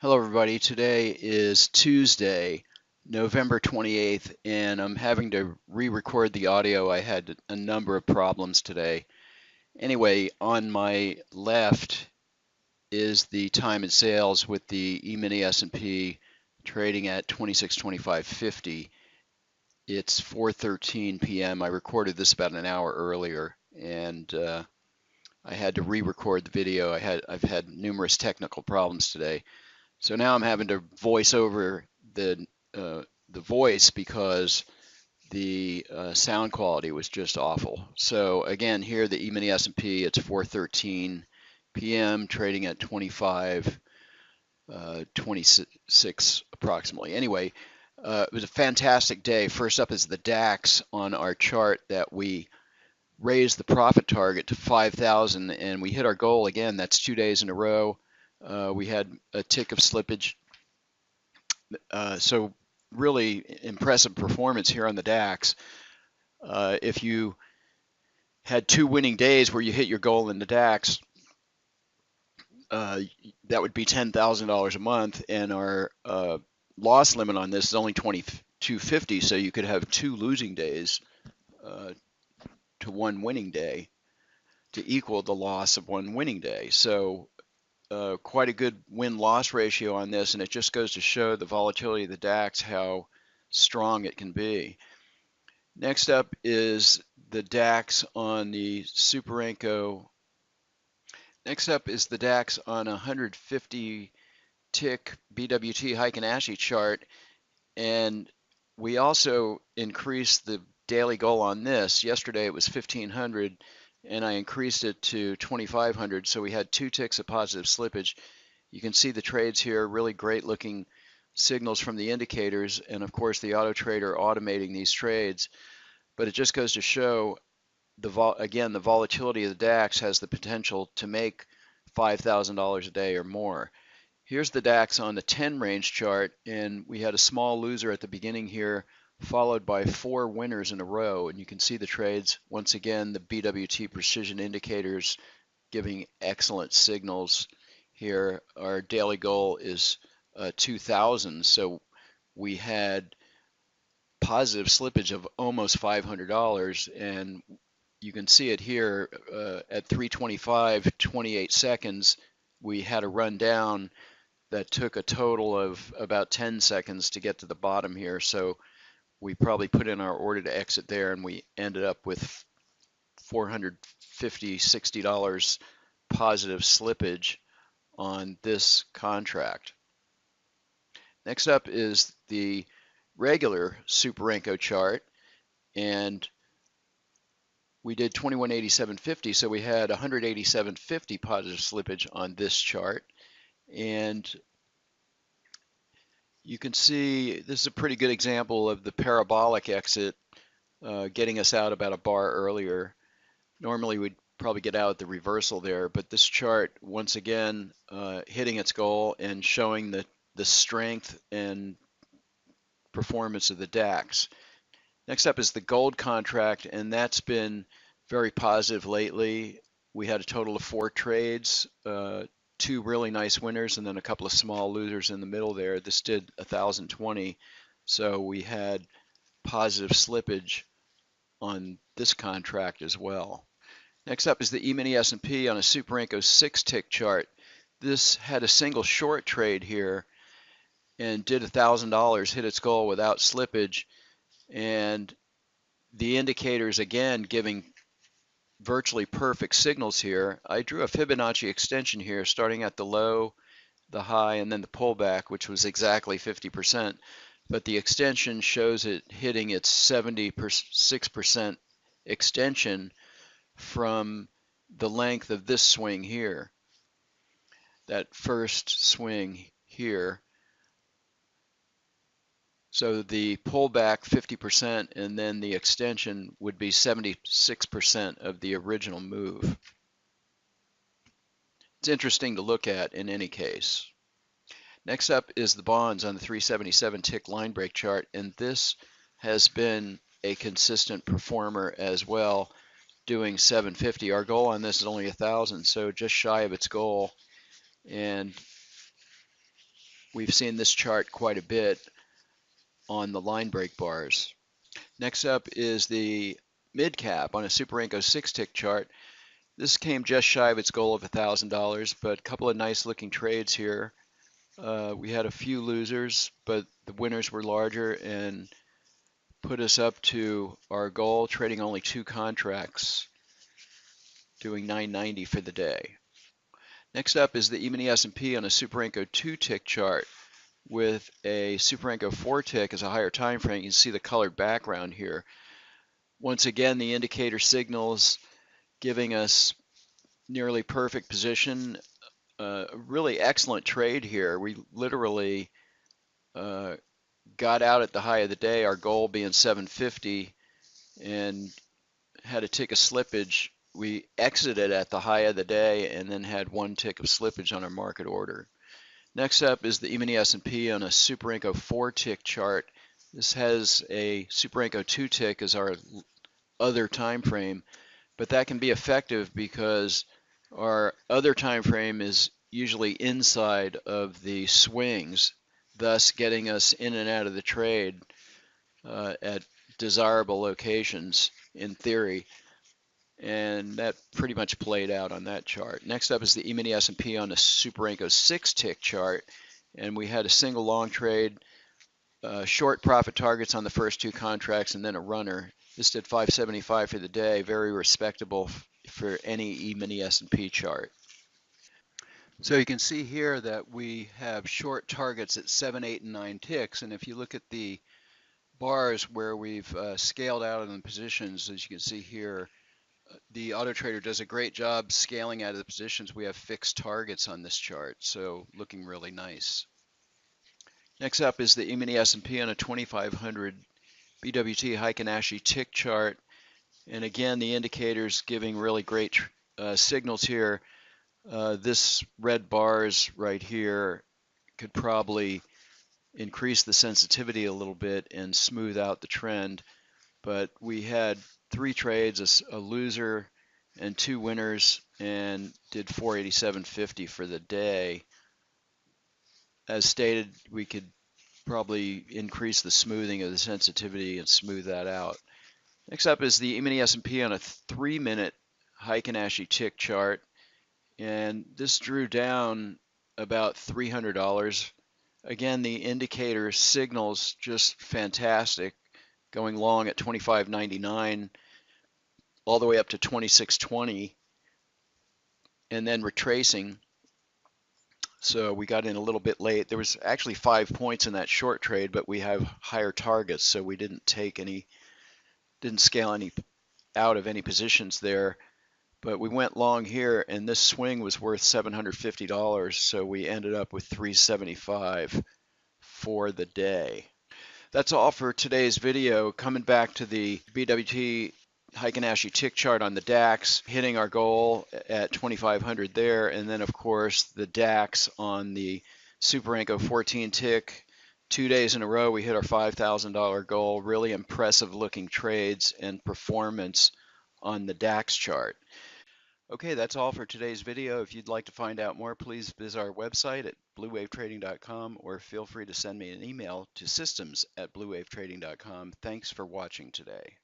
Hello everybody, today is Tuesday, November 28th, and I'm having to re-record the audio. I had a number of problems today. Anyway, on my left is the time and sales with the E-mini S&P trading at 2625.50. It's 4:13 p.m. I recorded this about an hour earlier, and I had to re-record the video. I've had numerous technical problems today. So now I'm having to voice over the voice because the sound quality was just awful. So again, here the E-mini S&P, it's 4:13 p.m. trading at 26 approximately. Anyway, it was a fantastic day. First up is the DAX on our chart that we raised the profit target to 5,000 and we hit our goal again. That's 2 days in a row. We had a tick of slippage. So really impressive performance here on the DAX. If you had 2 winning days where you hit your goal in the DAX, uh, that would be $10,000 a month, and our loss limit on this is only 2250, so you could have 2 losing days uh, to 1 winning day to equal the loss of 1 winning day. So quite a good win-loss ratio on this, and it just goes to show the volatility of the DAX, how strong it can be. Next up is the DAX on the Superenco. Next up is the DAX on a 150 tick BWT Heikin-Ashi chart, and we also increased the daily goal on this. Yesterday it was 1500 and I increased it to 2500, so we had 2 ticks of positive slippage. You can see the trades here, really great looking signals from the indicators, and of course the auto trader automating these trades. But it just goes to show again, the volatility of the DAX has the potential to make $5,000 a day or more. Here's the DAX on the 10 range chart, and we had a small loser at the beginning here, followed by 4 winners in a row. And you can see the trades. Once again, the BWT precision indicators giving excellent signals here. Our daily goal is 2,000, so we had positive slippage of almost $500, and you can see it here at 3:25:28 seconds. We had a run down that took a total of about 10 seconds to get to the bottom here. So we probably put in our order to exit there, and we ended up with $450, $60 positive slippage on this contract. Next up is the regular Superenco chart, and we did 2187.50, so we had 187.50 positive slippage on this chart. And you can see this is a pretty good example of the parabolic exit, getting us out about a bar earlier. Normally we'd probably get out at the reversal there, but this chart, once again, hitting its goal and showing the strength and performance of the DAX. Next up is the gold contract, and that's been very positive lately. We had a total of 4 trades, 2 really nice winners, and then a couple of small losers in the middle there. This did 1,020, so we had positive slippage on this contract as well. Next up is the E-mini S&P on a Superenco 6-tick chart. This had a single short trade here and did $1,000, hit its goal without slippage, and the indicators again giving virtually perfect signals here. I drew a Fibonacci extension here starting at the low, the high, and then the pullback, which was exactly 50%. But the extension shows it hitting its 76% extension from the length of this swing here. That first swing here. So the pullback 50% and then the extension would be 76% of the original move. It's interesting to look at in any case. Next up is the bonds on the 377 tick line break chart, and this has been a consistent performer as well, doing 750. Our goal on this is only 1,000, so just shy of its goal. And We've seen this chart quite a bit on the line break bars. Next up is the mid cap on a Super Inco 6-tick chart. This came just shy of its goal of $1,000, but a couple of nice looking trades here. We had a few losers, but the winners were larger and put us up to our goal, trading only 2 contracts, doing 990 for the day. Next up is the E-mini S&P on a Super Inco 2-tick chart with a Super Inco 4-tick as a higher time frame. You can see the colored background here. Once again, the indicator signals giving us nearly perfect position. A really excellent trade here. We literally got out at the high of the day, our goal being 750, and had a tick of slippage. We exited at the high of the day and then had 1 tick of slippage on our market order. Next up is the E-mini S&P on a Super Inco 4-tick chart. This has a Super Inco 2-tick as our other time frame, but that can be effective because our other time frame is usually inside of the swings, thus getting us in and out of the trade at desirable locations in theory, and that pretty much played out on that chart. Next up is the E-mini S&P on a Super Inco 6-tick chart, and we had a single long trade, short profit targets on the first 2 contracts, and then a runner. This did 575 for the day, very respectable for any E-mini S&P chart. So you can see here that we have short targets at 7, 8, and 9 ticks, and if you look at the bars where we've scaled out of the positions, as you can see here, the auto trader does a great job scaling out of the positions. We have fixed targets on this chart, so looking really nice. Next up is the E-mini S&P on a 2500 BWT Heikin Ashi tick chart, and again the indicators giving really great signals here. This red bars right here could probably increase the sensitivity a little bit and smooth out the trend, but we had 3 trades, a loser and 2 winners, and did 487.50 for the day. As stated, we could probably increase the smoothing of the sensitivity and smooth that out. Next up is the E-mini S&P on a 3-minute Heikin Ashi tick chart, and this drew down about $300. Again, the indicator signals just fantastic, going long at 25.99 all the way up to 26.20 and then retracing. So we got in a little bit late. There was actually 5 points in that short trade, but we have higher targets, so we didn't scale any out of any positions there. But we went long here, and this swing was worth $750, so we ended up with 375 for the day. That's all for today's video. Coming back to the BWT Heikin Ashi tick chart on the DAX, hitting our goal at 2500 there, and then of course the DAX on the Super Inco 14 tick. 2 days in a row we hit our $5,000 goal. Really impressive looking trades and performance on the DAX chart. Okay, that's all for today's video. If you'd like to find out more, please visit our website at bluewavetrading.com or feel free to send me an email to systems@bluewavetrading.com. Thanks for watching today.